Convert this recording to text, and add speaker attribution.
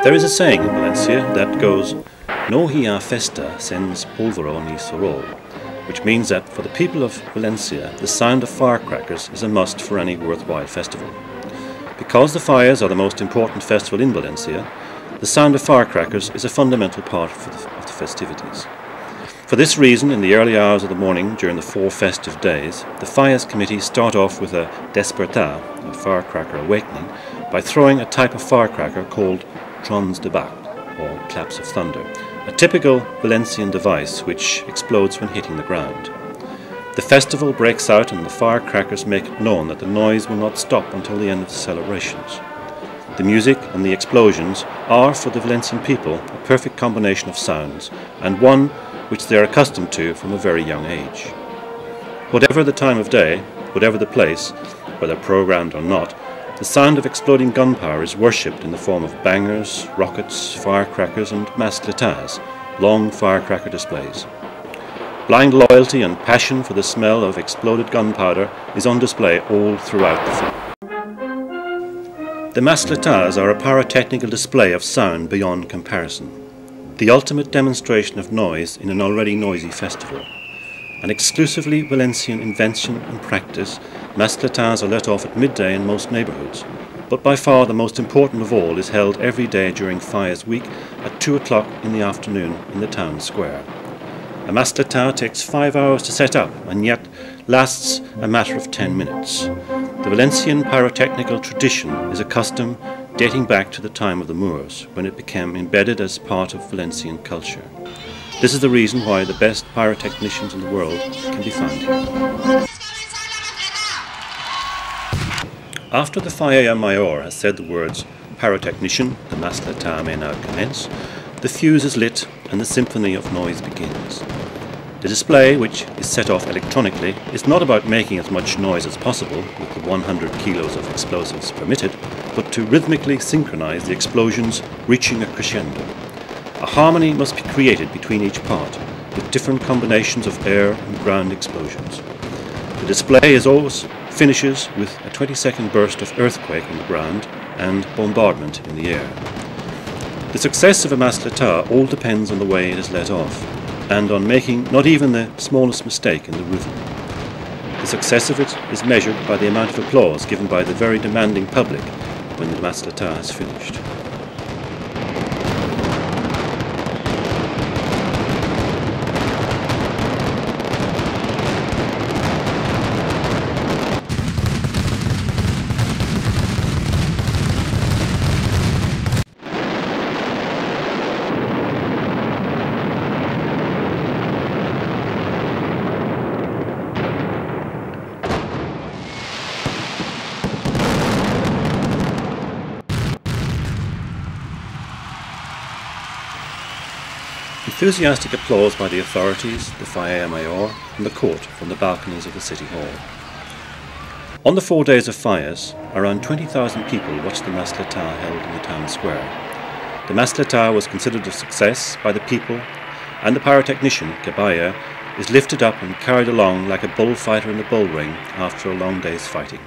Speaker 1: There is a saying in Valencia that goes, "No hi ha festa sens polvoro ni sorol," which means that for the people of Valencia, the sound of firecrackers is a must for any worthwhile festival. Because the fires are the most important festival in Valencia, the sound of firecrackers is a fundamental part of the festivities. For this reason, in the early hours of the morning during the 4 festive days, the fires committee start off with a despertar, a firecracker awakening, by throwing a type of firecracker called trons de bac, or claps of thunder, a typical Valencian device which explodes when hitting the ground. The festival breaks out and the firecrackers make it known that the noise will not stop until the end of the celebrations. The music and the explosions are, for the Valencian people, a perfect combination of sounds, and one which they are accustomed to from a very young age. Whatever the time of day, whatever the place, whether programmed or not, the sound of exploding gunpowder is worshipped in the form of bangers, rockets, firecrackers and mascletas, long firecracker displays. Blind loyalty and passion for the smell of exploded gunpowder is on display all throughout the film. The mascletas are a pyrotechnical display of sound beyond comparison, the ultimate demonstration of noise in an already noisy festival. An exclusively Valencian invention and practice, mascletas are let off at midday in most neighbourhoods, but by far the most important of all is held every day during Fires Week at 2 o'clock in the afternoon in the town square. A mascleta takes 5 hours to set up and yet lasts a matter of 10 minutes. The Valencian pyrotechnical tradition is a custom dating back to the time of the Moors, when it became embedded as part of Valencian culture. This is the reason why the best pyrotechnicians in the world can be found here. After the Falla Mayor has said the words "Pyrotechnician, the mascleta may now commence," the fuse is lit and the symphony of noise begins. The display, which is set off electronically, is not about making as much noise as possible with the 100 kilos of explosives permitted, but to rhythmically synchronize the explosions, reaching a crescendo. A harmony must be created between each part, with different combinations of air and ground explosions. The display as always finishes with a 20-second burst of earthquake on the ground and bombardment in the air. The success of a mascleta all depends on the way it is let off, and on making not even the smallest mistake in the rhythm. The success of it is measured by the amount of applause given by the very demanding public when the mascleta has finished. Enthusiastic applause by the authorities, the Falla Mayor and the court from the balconies of the City Hall. On the 4 days of fires, around 20,000 people watched the mascleta held in the town square. The mascleta was considered a success by the people, and the pyrotechnician, Bayarri, is lifted up and carried along like a bullfighter in the bull ring after a long day's fighting.